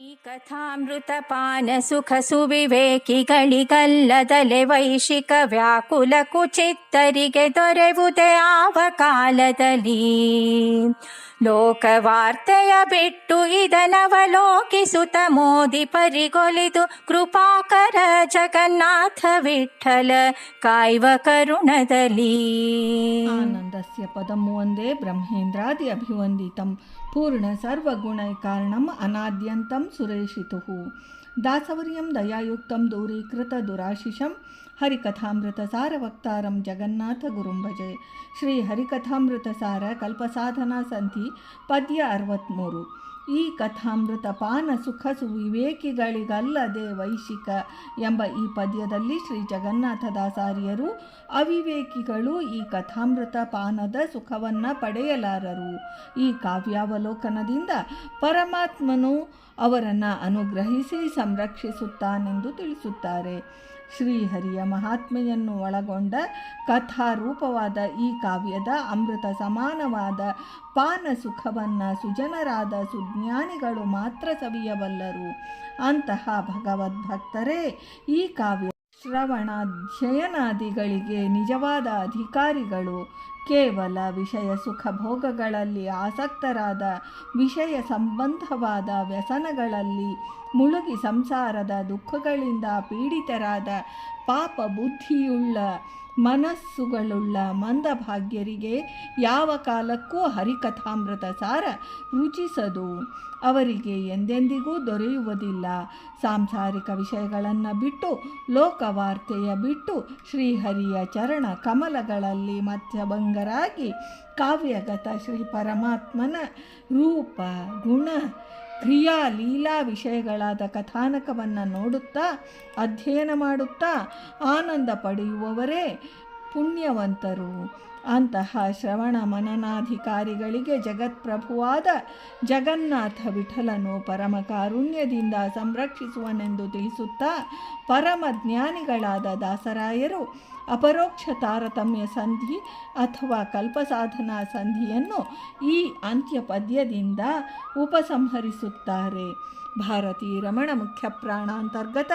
ಈ ಕಥಾಮೃತಪಾನ ಸುಖ ಸುವಿವೇಕಿಗಳಿಗಲ್ಲದಲೆ ವೈಶಿಕ ವ್ಯಾಕುಲ ಕುಚಿತ್ತರಿಗೆ ದೊರೆವುದೇ ಆವ ಕಾಲದಲ್ಲಿ. ಲೋಕವಾರ್ತೆಯ ಬಿಟ್ಟು ಇದನವಲೋಕಿಸುತ್ತ ಮೋದಿ ಪರಿಗೊಲಿದು ಕೃಪಾಕರ ಜಗನ್ನಾಥ ವಿಠಲ ಕಾಯ್ವ ಕರುಣದಲ್ಲಿ. ಆನಂದಸ್ಯ ಪದಂ ವಂದೇ ಬ್ರಹ್ಮೇಂದ್ರಾದಿ ಅಭಿವಂದಿತಂ ಪೂರ್ಣ ಸರ್ವಗುಣೈಕಾರ್ಣಂ ಅನಾದ್ಯಂತಂ ಸುರೇಶಿತುಃ ದಾಸವರ್ಯಂ ದಯಾಯುಕ್ತಂ ದೂರೀಕೃತ ದುರಾಶಿಷಂ ಹರಿಕಥಾಮೃತ ಸಾರವಕ್ತಾರಂ ಜಗನ್ನಾಥ ಗುರುಂ ಭಜೆ. ಶ್ರೀ ಹರಿಕಥಾಮೃತ ಸಾರ ಕಲ್ಪಸಾಧನಾ ಸಂಧಿ ಪದ್ಯ 63. ಈ ಕಥಾಮೃತ ಪಾನ ಸುಖ ಸುವಿವೇಕಿಗಳಿಗಲ್ಲದೆ ವೈಶಿಕ ಎಂಬ ಈ ಪದ್ಯದಲ್ಲಿ ಶ್ರೀ ಜಗನ್ನಾಥದಾಸಾರ್ಯರು ಅವಿವೇಕಿಗಳು ಈ ಕಥಾಮೃತ ಪಾನದ ಸುಖವನ್ನು ಪಡೆಯಲಾರರು. ಈ ಕಾವ್ಯಾವಲೋಕನದಿಂದ ಪರಮಾತ್ಮನು ಅವರನ್ನು ಅನುಗ್ರಹಿಸಿ ಸಂರಕ್ಷಿಸುತ್ತಾನೆಂದು ತಿಳಿಸುತ್ತಾರೆ. ಶ್ರೀಹರಿಯ ಮಹಾತ್ಮೆಯನ್ನು ಒಳಗೊಂಡ ಕಥಾರೂಪವಾದ ಈ ಕಾವ್ಯದ ಅಮೃತ ಸಮಾನವಾದ ಪಾನ ಸುಖವನ್ನು ಸುಜನರಾದ ಸುಜ್ಞಾನಿಗಳು ಮಾತ್ರ ಸವಿಯಬಲ್ಲರು. ಅಂತಹ ಭಗವದ್ಭಕ್ತರೇ ಈ ಕಾವ್ಯ ಶ್ರವಣಾಧ್ಯಯನಾದಿಗಳಿಗೆ ನಿಜವಾದ ಅಧಿಕಾರಿಗಳು. ಕೇವಲ ವಿಷಯ ಸುಖ ಭೋಗಗಳಲ್ಲಿ ಆಸಕ್ತರಾದ ವಿಷಯ ಸಂಬಂಧವಾದ ವ್ಯಸನಗಳಲ್ಲಿ ಮುಳುಗಿ ಸಂಸಾರದ ದುಃಖಗಳಿಂದ ಪೀಡಿತರಾದ ಪಾಪ ಬುದ್ಧಿಯುಳ್ಳ ಮನಸ್ಸುಗಳುಳ್ಳ ಮಂದಭಾಗ್ಯರಿಗೆ ಯಾವ ಕಾಲಕ್ಕೂ ಹರಿಕಥಾಮೃತ ಸಾರ ರುಚಿಸದು, ಅವರಿಗೆ ಎಂದೆಂದಿಗೂ ದೊರೆಯುವುದಿಲ್ಲ. ಸಾಂಸಾರಿಕ ವಿಷಯಗಳನ್ನು ಬಿಟ್ಟು ಲೋಕವಾರ್ತೆಯ ಬಿಟ್ಟು ಶ್ರೀಹರಿಯ ಚರಣ ಕಮಲಗಳಲ್ಲಿ ಮಧ್ಯಭಂಗರಾಗಿ ಕಾವ್ಯಗತ ಶ್ರೀ ಪರಮಾತ್ಮನ ರೂಪ ಗುಣ ಕ್ರಿಯಾ ಲೀಲಾ ವಿಷಯಗಳಾದ ಕಥಾನಕವನ್ನು ನೋಡುತ್ತಾ ಅಧ್ಯಯನ ಮಾಡುತ್ತಾ ಆನಂದ ಪಡೆಯುವವರೇ ಪುಣ್ಯವಂತರು. ಅಂತಹ ಶ್ರವಣ ಮನನಾಧಿಕಾರಿಗಳಿಗೆ ಜಗತ್ಪ್ರಭುವಾದ ಜಗನ್ನಾಥ ವಿಠಲನು ಪರಮ ಕಾರುಣ್ಯದಿಂದ ಸಂರಕ್ಷಿಸುವನೆಂದು ತಿಳಿಸುತ್ತಾ ಪರಮಜ್ಞಾನಿಗಳಾದ ದಾಸರಾಯರು ಅಪರೋಕ್ಷ ತಾರತಮ್ಯ ಸಂಧಿ ಅಥವಾ ಕಲ್ಪಸಾಧನಾ ಸಂಧಿಯನ್ನು ಈ ಅಂತ್ಯ ಪದ್ಯದಿಂದ ಉಪಸಂಹರಿಸುತ್ತಾರೆ. ಭಾರತೀ ರಮಣ ಮುಖ್ಯ ಪ್ರಾಣಾಂತರ್ಗತ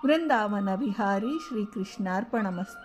ವೃಂದಾವನ ವಿಹಾರಿ ಶ್ರೀಕೃಷ್ಣಾರ್ಪಣಮಸ್ತು.